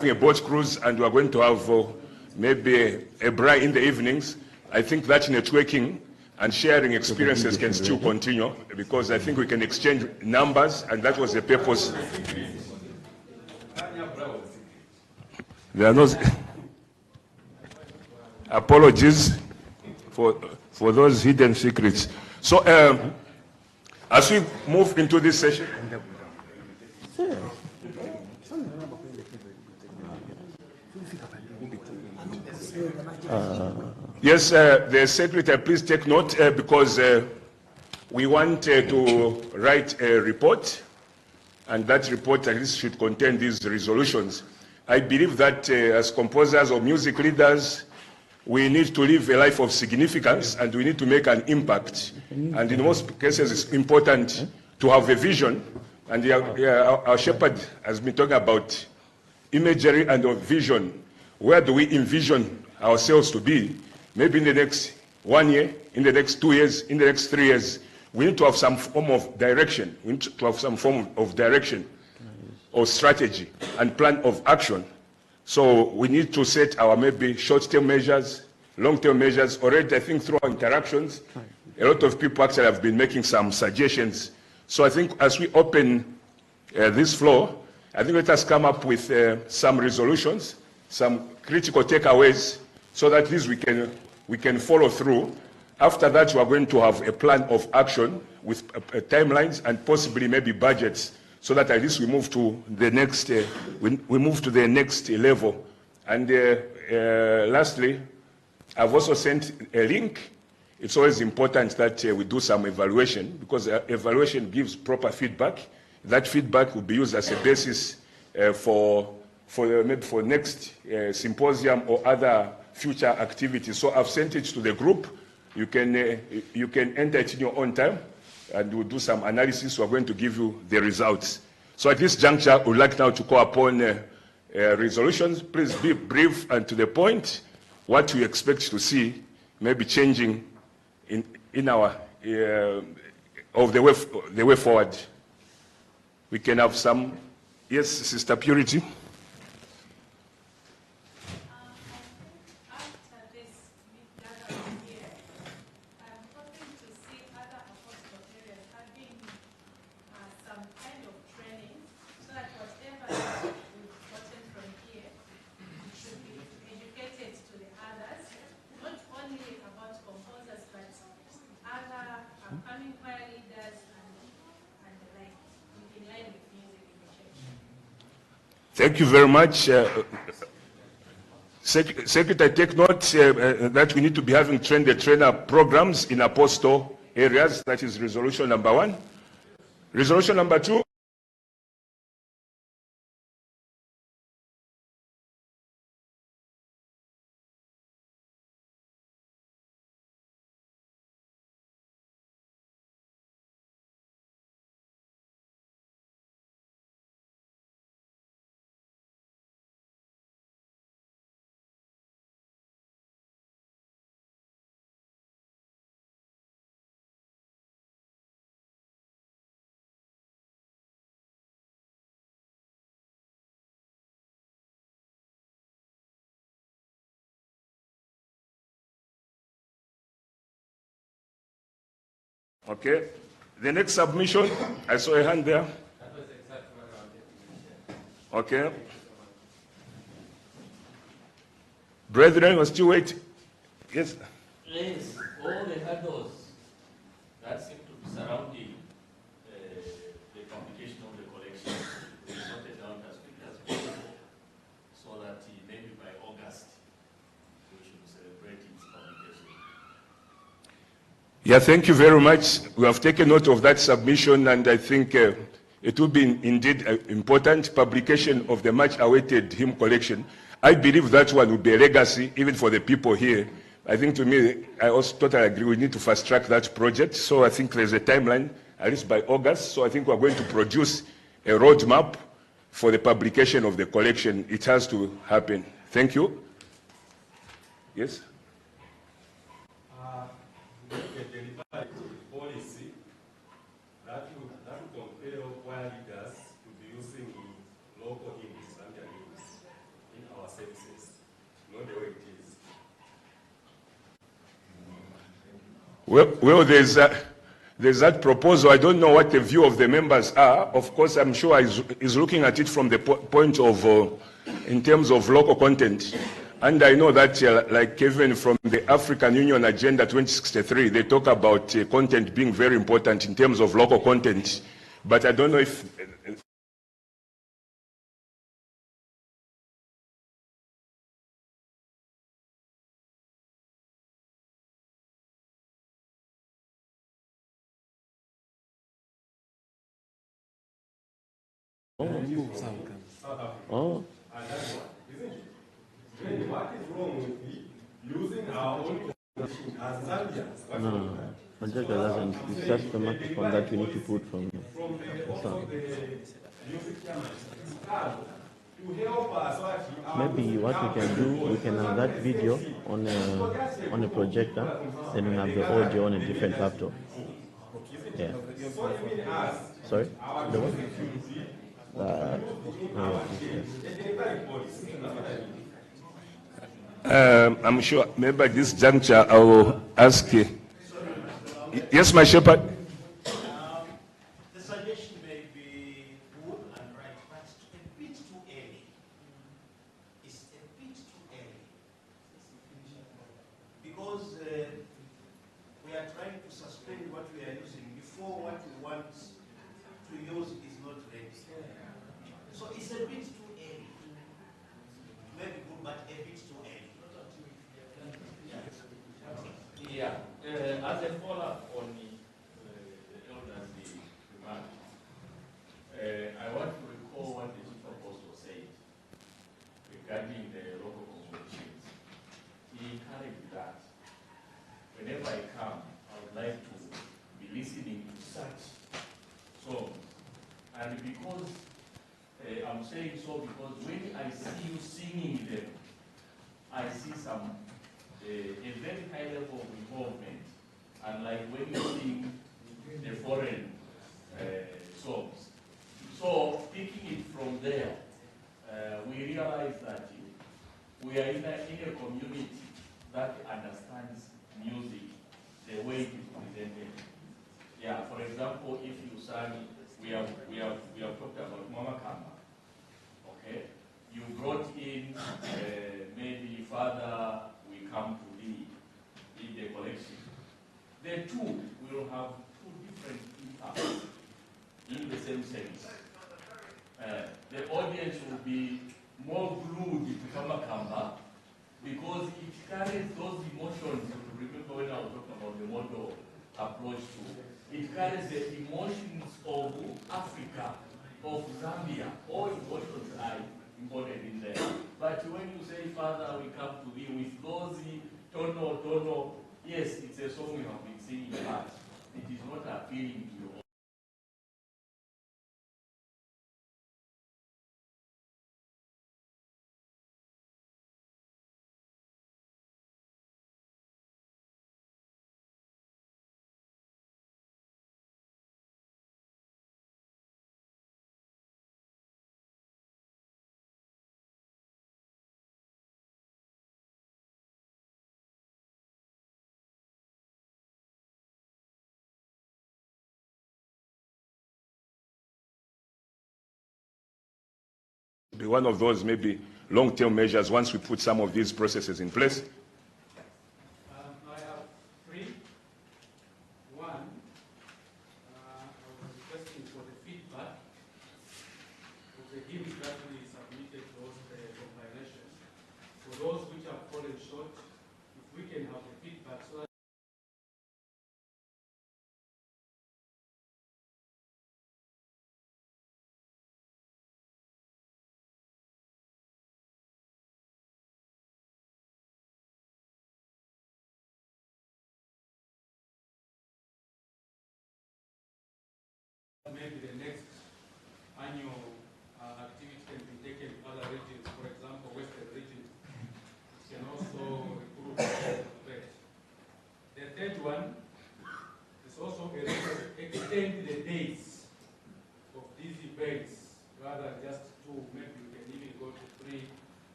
a boat cruise and we're going to have maybe a braai in the evenings, I think that networking and sharing experiences can still continue, because I think we can exchange numbers, and that was the purpose. There are no apologies for those hidden secrets. So as we move into this session, yes, the Secretary, please take note, because we want to write a report, and that report at least should contain these resolutions. I believe that as composers or music leaders, we need to live a life of significance, and we need to make an impact. And in most cases, it's important to have a vision. And our shepherd has been talking about imagery and vision. Where do we envision ourselves to be? Maybe in the next 1 year, in the next 2 years, in the next 3 years. We need to have some form of direction. We need to have some form of direction or strategy and plan of action. So we need to set our maybe short-term measures, long-term measures. Already, I think through our interactions, a lot of people actually have been making some suggestions. So I think as we open this floor, I think let us come up with some resolutions, some critical takeaways, so that this we can follow through. After that, we are going to have a plan of action with timelines and possibly maybe budgets, so that at least we move to the next we move to the next level. And lastly, I've also sent a link. It's always important that we do some evaluation, because evaluation gives proper feedback. That feedback will be used as a basis for next symposium or other future activities. So I've sent it to the group. You can enter it in your own time, and we'll do some analysis. We're going to give you the results. So at this juncture, we'd like now to call upon resolutions. Please be brief and to the point. What we expect to see maybe changing in our of the way forward. We can have some. Yes, Sister Purity. Thank you very much. Secretary, take note that we need to be having trainer programs in apostle areas. That is resolution number 1. Resolution number 2. Okay. The next submission, I saw a hand there. That was exactly what I wanted. Okay. Brethren, we're still waiting. Yes. Yes, all the hurdles that seem to be surrounding the publication of the collection will be sorted out as quickly as possible, so that maybe by August we should celebrate its publication. Yeah, thank you very much. We have taken note of that submission, and I think it will be indeed important publication of the much-awaited hymn collection. I believe that one will be a legacy even for the people here. I think, to me, I also totally agree, we need to fast-track that project. So I think there's a timeline, at least by August. So I think we're going to produce a roadmap for the publication of the collection. It has to happen. Thank you. Yes? Policy that would compel choir leaders to be using local hymns and their hymns. Well, there's that proposal. I don't know what the view of the members are. Of course, I'm sure he's looking at it from the point of, in terms of local content. And I know that, like even from the African Union Agenda 2063, they talk about content being very important in terms of local content. But I don't know if... Oh. Then what is wrong with using our own constitution as Zambians? What's No, wrong no, with no. that? Majorca doesn't. It's just the microphone that we need to put from From the sound. music chairman, to help us actually. Maybe what we can do, we can have that video on a projector, then we have the audio on a different laptop. Yeah. So you mean us? Sorry? Our The what? music should be I'm sure maybe at this juncture I will ask... Yes, my shepherd? The suggestion may be good and right, but it's a bit too early. It's a bit too early. Because we are trying to suspend what we are using before what we want to use is not ready. So it's a bit too early. Maybe good, but a bit too early. Yeah, as a follow-up on the elder's remark, I want to recall what the Chief Apostle said regarding the local competitions. He encouraged that whenever I come, I would like to be listening to such songs. And because I'm saying so because when I see you singing them, I see a very high level of involvement. And like when you sing the foreign songs. So picking it from there, we realize that we are in a community that understands music the way it is presented. Yeah, for example, if you sang, we have talked about Mama Kamba. Okay, you brought in maybe Father, we come to thee in the collection. The two will have two different impacts in the same sense. The audience will be more glued to Mama Kamba because it carries those emotions. Remember when I was talking about the model approach to it carries the emotions of Africa, of Zambia. All emotions are embodied in there. But when you say, Father, we come to thee with those tono, yes, it's a song you have been singing, but it is not appealing to you. Be one of those maybe long-term measures once we put some of these processes in place. I have three. One, I was requesting for the feedback of the hymns that we submitted to those compilations. For those which have fallen short, if we can have the feedback so that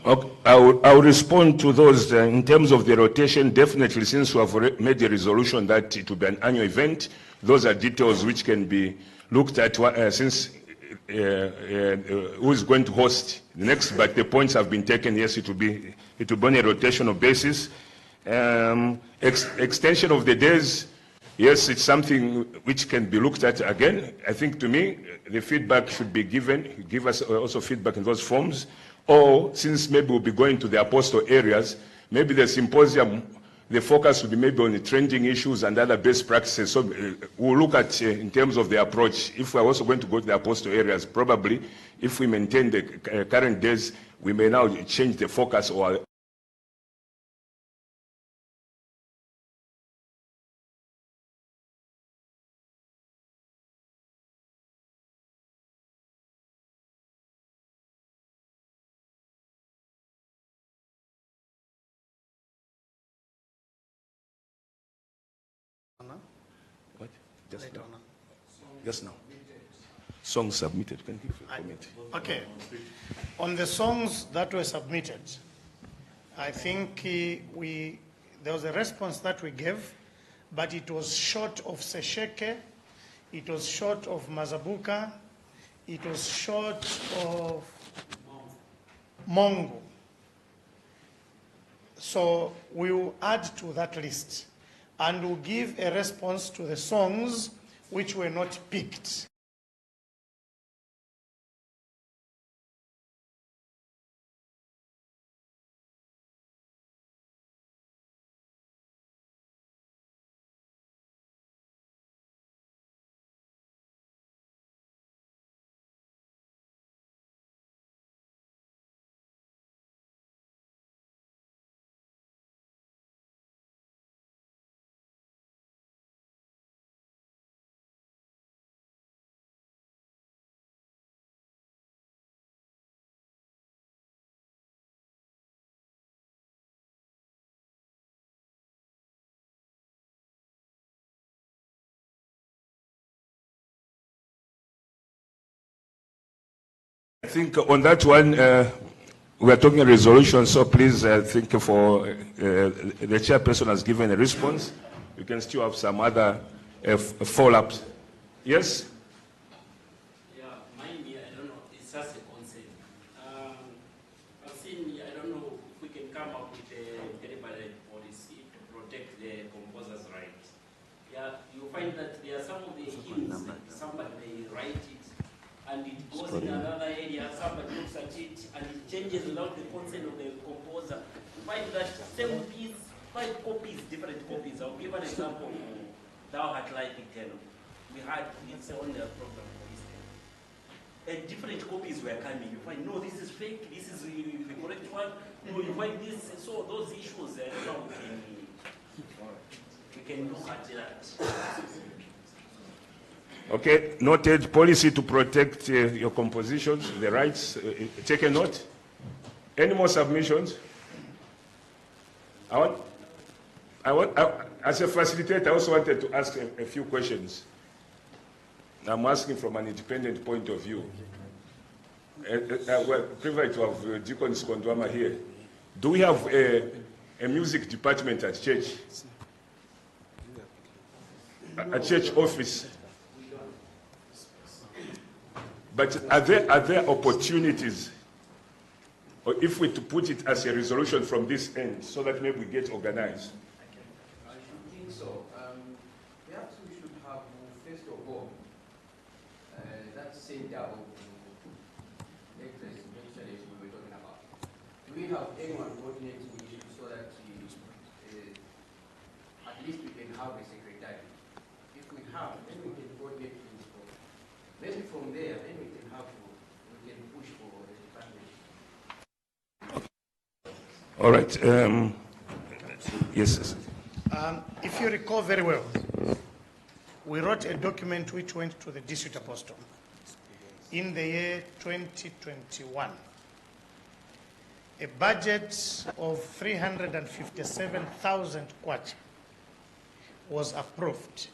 Okay, I'll respond to those in terms of the rotation. Definitely, since we have made a resolution that it will be an annual event, those are details which can be looked at since who is going to host next. But the points have been taken. Yes, it will be on a rotational basis. Extension of the days. Yes, it's something which can be looked at again. I think to me, the feedback should be given. Give us also feedback in those forms. Or since maybe we'll be going to the apostle areas, maybe the symposium, the focus will be maybe on the trending issues and other best practices. So we'll look at in terms of the approach. If we're also going to go to the apostle areas, probably if we maintain the current days, we may now change the focus or what? Just now. Songs submitted. Can you comment? Okay. On the songs that were submitted, I think there was a response that we gave, but it was short of Sesheke, it was short of Mazabuka, it was short of Mongo. So we will add to that list and we'll give a response to the songs which were not picked. I think on that one, we are talking a resolution, so please think for the chairperson has given a response. You can still have some other follow-ups. Yes? Yeah, mine, I don't know, it's just a concept. I've seen, I don't know if we can come up with a deliberate policy to protect the composer's rights. Yeah, you find that there are some of the hymns, somebody may write it, and it goes in another area, somebody looks at it, and it changes without the consent of the composer. You find that same piece, 5 copies, different copies. I'll give an example. Thou Art Like Eternal. We had, it's on the program for Easter. And different copies were coming. You find, no, this is fake, this is the correct one. No, you find this. So those issues, now we can look at that. Okay, noted. Policy to protect your compositions, the rights. Take a note. Any more submissions? As a facilitator, I also wanted to ask a few questions. I'm asking from an independent point of view. We're privileged to have Deacon Skondwama here. Do we have a music department at church? A church office? But are there opportunities, or if we to put it as a resolution from this end, so that maybe we get organized? I should think so. Perhaps we should have, first of all, that center of excellence we were talking about. Do we have anyone coordinating issues so that at least we can have a secretary? If we have, then we can coordinate things. Maybe from there, then we can push for a department. All right. Yes. If you recall very well, we wrote a document which went to the district apostle in the year 2021. A budget of 357,000 kwacha was approved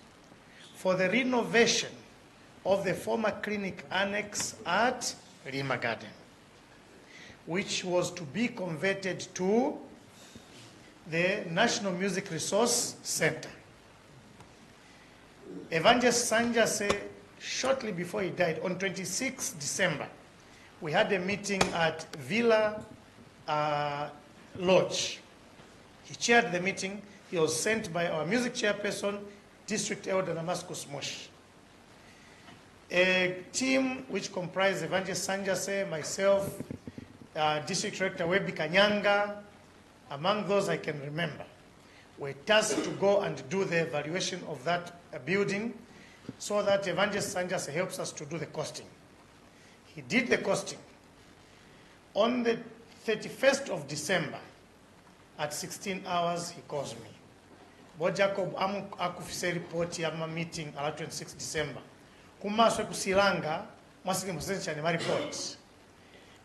for the renovation of the former clinic annex at Lima Garden. which was to be converted to the National Music Resource Center. Evangelist Sanjase, shortly before he died, on 26 December, we had a meeting at Villa Lodge. He chaired the meeting. He was sent by our music chairperson, District Elder Damascus Mosh. A team which comprised Evangelist Sanjase, myself, District Director Webi Kanyanga, among those I can remember, were tasked to go and do the evaluation of that building so that Evangelist Sanjase helps us to do the costing. He did the costing. On the 31st of December, at 16 hours, he calls me. Bo Jacob, akufise report ya meeting ala 26 December. Kumaswe kusilanga, mwasiki msencha ni ma report.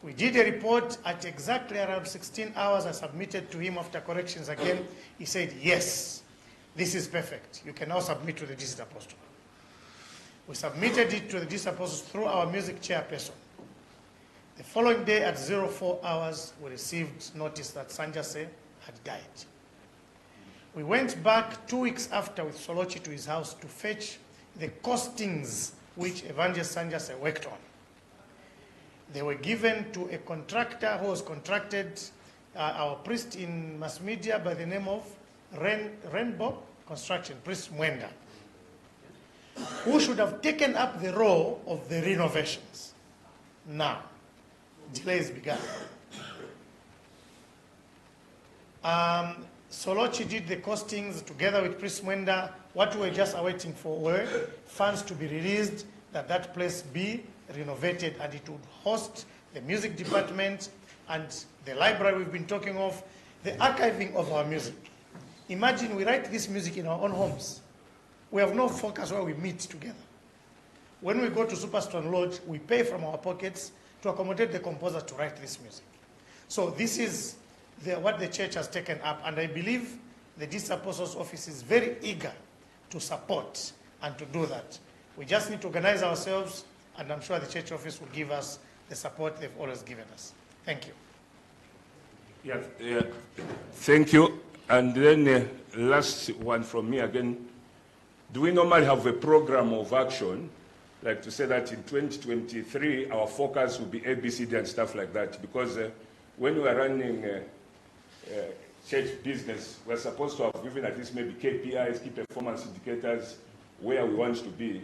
We did a report at exactly around 16 hours. I submitted to him after corrections again. He said, yes, this is perfect. You can now submit to the District Apostle. We submitted it to the District Apostles through our music chairperson. The following day at 04 hours, we received notice that Sanjase had died. We went back 2 weeks after with Solochi to his house to fetch the costings which Evangelist Sanjase worked on. They were given to a contractor who was contracted, our priest in mass media by the name of Rainbow Construction, Priest Mwenda, who should have taken up the role of the renovations. Now, delays began. Solochi did the costings together with Priest Mwenda. What we were just awaiting for were funds to be released that place be renovated and it would host the music department and the library we've been talking of, the archiving of our music. Imagine we write this music in our own homes. We have no focus where we meet together. When we go to Superstone Lodge, we pay from our pockets to accommodate the composer to write this music. So this is what the church has taken up, and I believe the District Apostles Office is very eager to support and to do that. We just need to organize ourselves, and I'm sure the church office will give us the support they've always given us. Thank you. Yeah, thank you. And then last one from me again. Do we normally have a program of action, like to say that in 2023 our focus will be ABCD and stuff like that? Because when we are running church business, we're supposed to have given at least maybe KPIs, key performance indicators, where we want to be.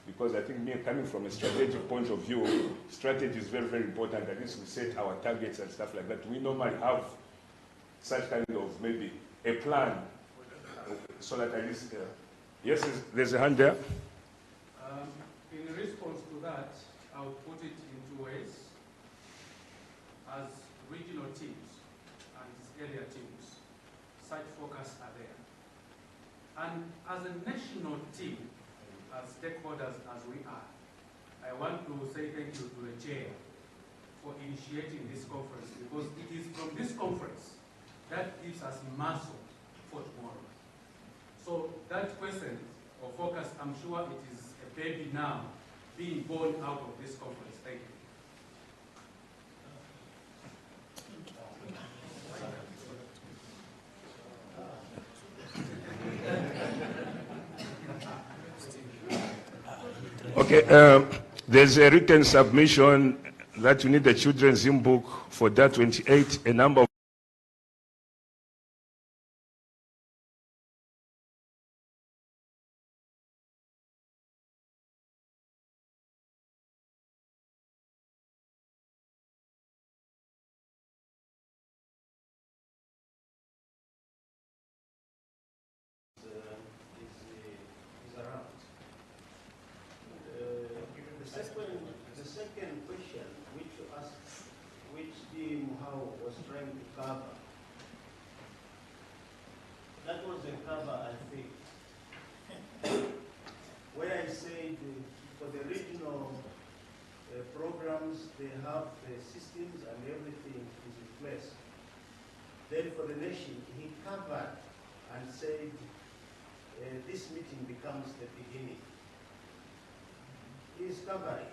Because I think me coming from a strategic point of view, strategy is very, very important. At least we set our targets and stuff like that. We normally have such kind of maybe a plan so that at least, yes, there's a hand there. In response to that, I would put it in two ways. As regional teams and area teams, such focus are there. And as a national team, as stakeholders as we are, I want to say thank you to the chair for initiating this conference, because it is from this conference that gives us muscle for tomorrow. So that question or focus, I'm sure it is a baby now being born out of this conference. Thank you. Okay, there's a written submission that you need the children's hymn book for that 28, a number of The second question, which you asked, which the Muhao was trying to cover, that was a cover, I think, where I said for the regional programs, they have the systems and everything is in place. Then for the nation, he covered and said, this meeting becomes the beginning. He is covering.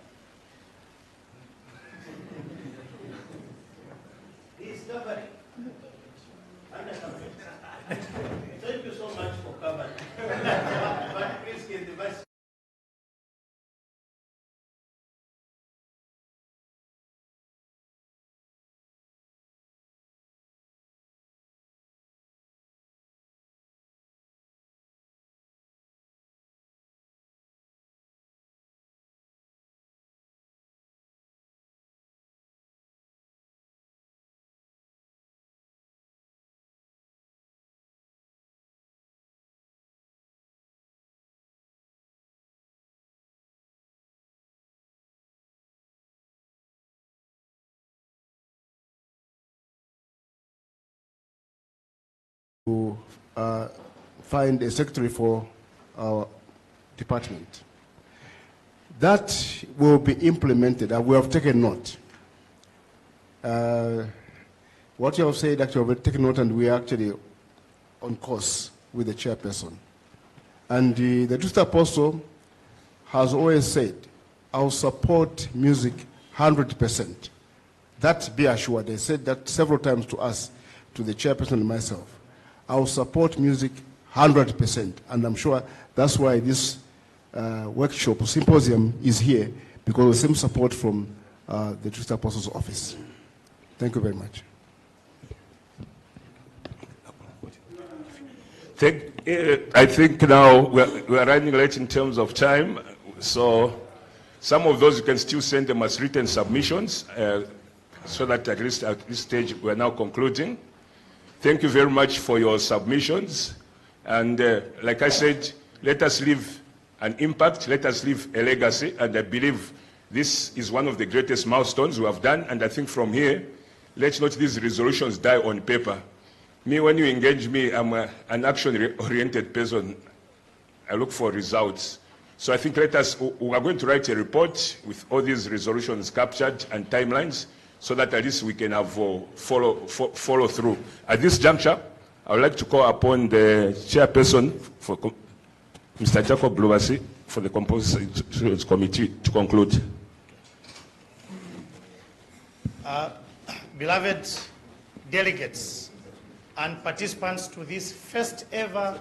to find a secretary for our department. That will be implemented, and we have taken note. What you have said, actually, we have taken note, and we are actually on course with the chairperson. And the district apostle has always said, I'll support music 100%. That be assured. They said that several times to us, to the chairperson and myself. I'll support music 100%. And I'm sure that's why this workshop or symposium is here, because of the same support from the district apostle's office. Thank you very much. I think now we're running late in terms of time, so some of those you can still send them as written submissions, so that at least at this stage we're now concluding. Thank you very much for your submissions, and like I said, let us leave an impact, let us leave a legacy, and I believe this is one of the greatest milestones we have done, and I think from here, let's not these resolutions die on paper. Me, when you engage me, I'm an action-oriented person. I look for results. So I think we are going to write a report with all these resolutions captured and timelines, so that at least we can have follow through. At this juncture, I would like to call upon the chairperson, for Mr. Jacob Lubasi, for the Compositions Committee to conclude. Beloved delegates and participants to this first ever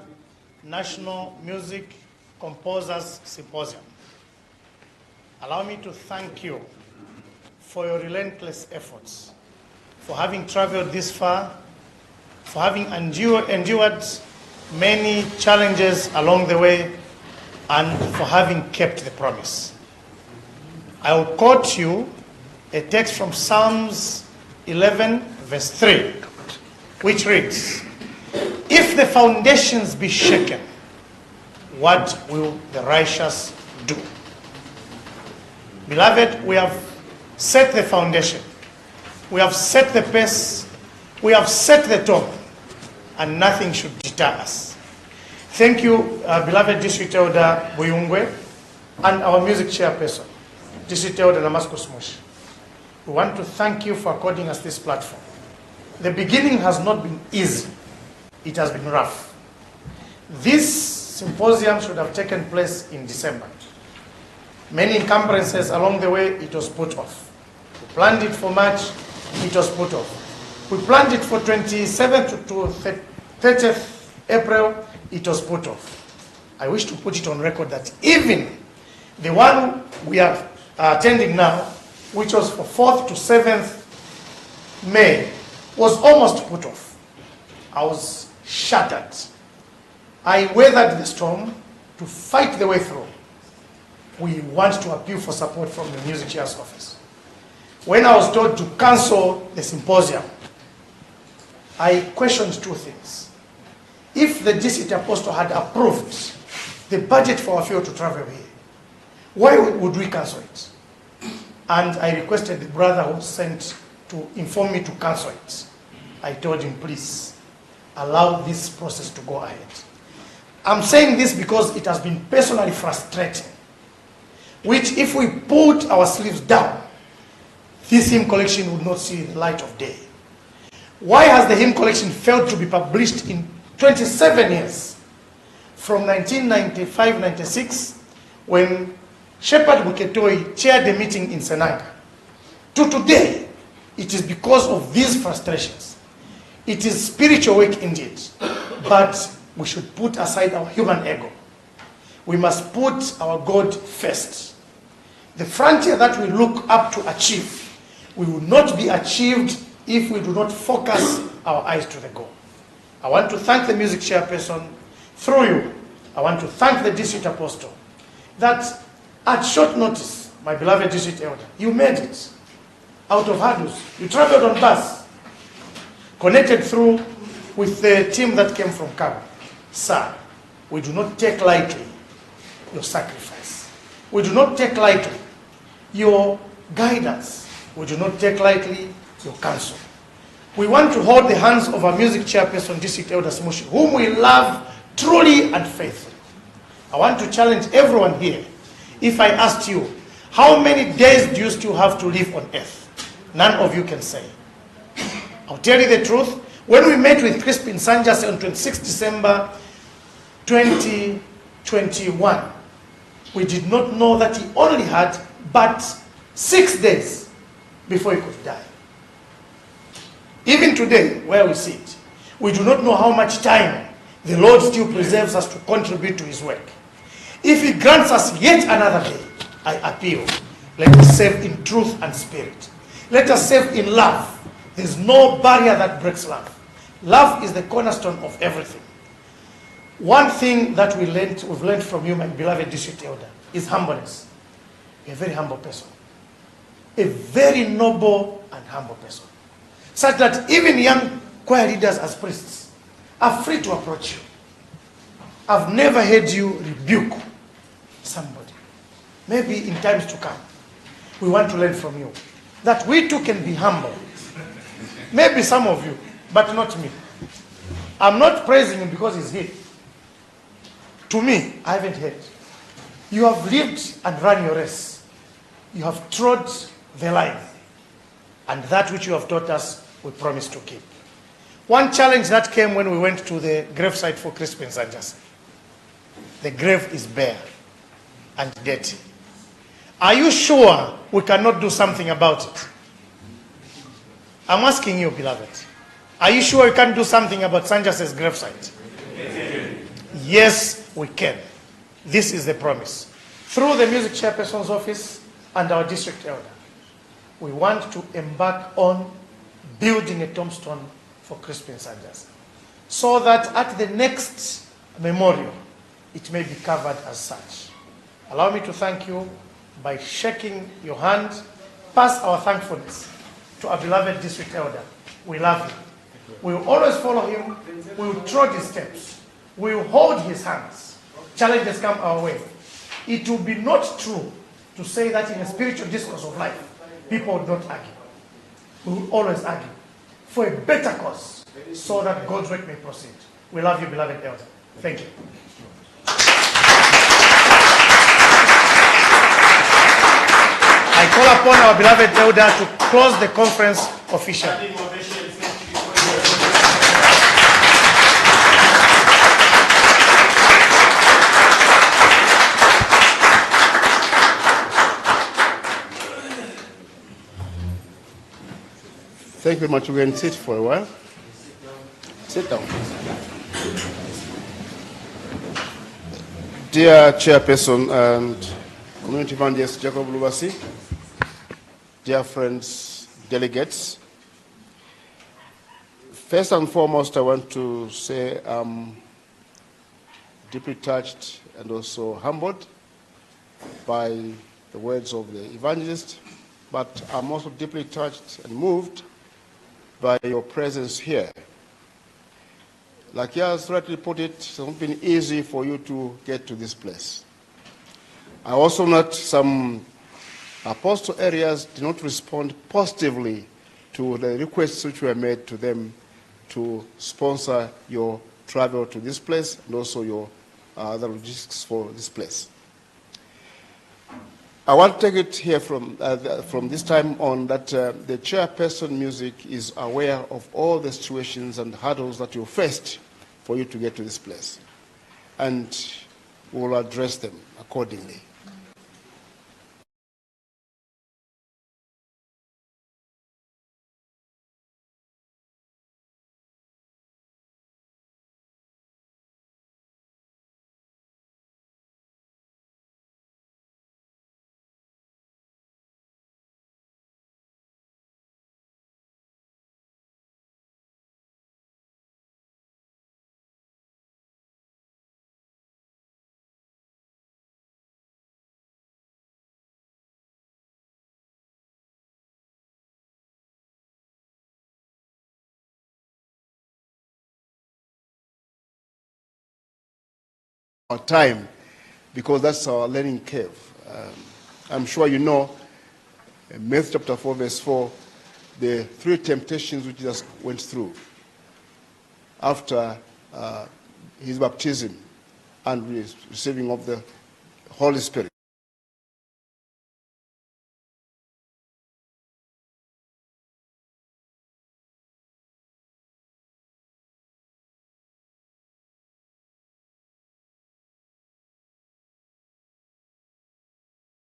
National Music Composers Symposium, allow me to thank you for your relentless efforts, for having traveled this far, for having endured many challenges along the way, and for having kept the promise. I will quote you a text from Psalms 11, verse 3, which reads, "If the foundations be shaken, what will the righteous do?" Beloved, we have set the foundation. We have set the pace. We have set the tone, and nothing should deter us. Thank you, beloved District Elder Buyungwe, and our music chairperson, District Elder Damascus Moshi. We want to thank you for according us this platform. The beginning has not been easy. It has been rough. This symposium should have taken place in December. Many encumbrances along the way, it was put off. We planned it for March, it was put off. We planned it for 27th to 30th April, it was put off. I wish to put it on record that even the one we are attending now, which was for 4th to 7th May, was almost put off. I was shattered. I weathered the storm to fight the way through. We want to appeal for support from the Music Chair's office. When I was told to cancel the symposium, I questioned two things. If the district apostle had approved the budget for our field to travel here, why would we cancel it? And I requested the brother who sent to inform me to cancel it. I told him, please, allow this process to go ahead. I'm saying this because it has been personally frustrating, which if we put our sleeves down, this hymn collection would not see the light of day. Why has the hymn collection failed to be published in 27 years? From 1995-96, when Shepherd Buketoi chaired the meeting in Senanga, to today, it is because of these frustrations. It is spiritual work indeed, but we should put aside our human ego. We must put our God first. The frontier that we look up to achieve, we will not be achieved if we do not focus our eyes to the goal. I want to thank the music chairperson. Through you, I want to thank the district apostle that at short notice, my beloved district elder, you made it out of hurdles. You traveled on bus, connected through with the team that came from Cabo. Sir, we do not take lightly your sacrifice. We do not take lightly your guidance. We do not take lightly your counsel. we want to hold the hands of our music chairperson, District Elder Smushi, whom we love truly and faithfully. I want to challenge everyone here. If I asked you, how many days do you still have to live on earth? None of you can say. I'll tell you the truth. When we met with Crispin Sanjas on 26 December 2021, we did not know that he only had but 6 days before he could die. Even today, where we sit, we do not know how much time the Lord still preserves us to contribute to his work. If he grants us yet another day, I appeal, let us serve in truth and spirit. Let us serve in love. There's no barrier that breaks love. Love is the cornerstone of everything. One thing that we've learned from you, my beloved district elder, is humbleness. You're a very humble person. A very noble and humble person. Such that even young choir leaders as priests are free to approach you. I've never heard you rebuke somebody. Maybe in times to come, we want to learn from you. That we too can be humble. Maybe some of you, but not me. I'm not praising him because he's here. To me, I haven't heard. You have lived and run your race. You have trod the line. And that which you have taught us, we promise to keep. One challenge that came when we went to the gravesite for Crispin Sanjas. The grave is bare and dirty. Are you sure we cannot do something about it? I'm asking you, beloved. Are you sure we can do something about Sanjas' gravesite? Yes, we can. This is the promise. Through the music chairperson's office and our district elder, we want to embark on building a tombstone for Crispin Sanjas, so that at the next memorial, it may be covered as such. Allow me to thank you by shaking your hand. Pass our thankfulness to our beloved district elder. We love him. We will always follow him. We will trod his steps. We will hold his hands. Challenges come our way. It will be not true to say that in a spiritual discourse of life, people would not argue. We will always argue for a better cause, so that God's work may proceed. We love you, beloved elder. Thank you. I call upon our beloved elder to close the conference officially. Thank you very much. We can sit for a while. Sit down. Dear Chairperson and Community Evangelist Jacob Lubasi, dear friends, delegates, first and foremost, I want to say I'm deeply touched and also humbled by the words of the evangelist, but I'm also deeply touched and moved by your presence here. Like he has rightly put it, it's not been easy for you to get to this place. I also note some apostle areas did not respond positively to the requests which were made to them to sponsor your travel to this place and also your other logistics for this place. I want to take it here from this time on that the chairperson music is aware of all the situations and hurdles that you faced for you to get to this place, and we will address them accordingly. Our time, because that's our learning curve. I'm sure you know, Matthew chapter 4, verse 4, the 3 temptations which Jesus went through after his baptism and receiving of the Holy Spirit.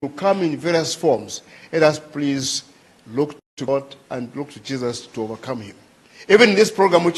To come in various forms, let us please look to God and look to Jesus to overcome him. Even in this program, which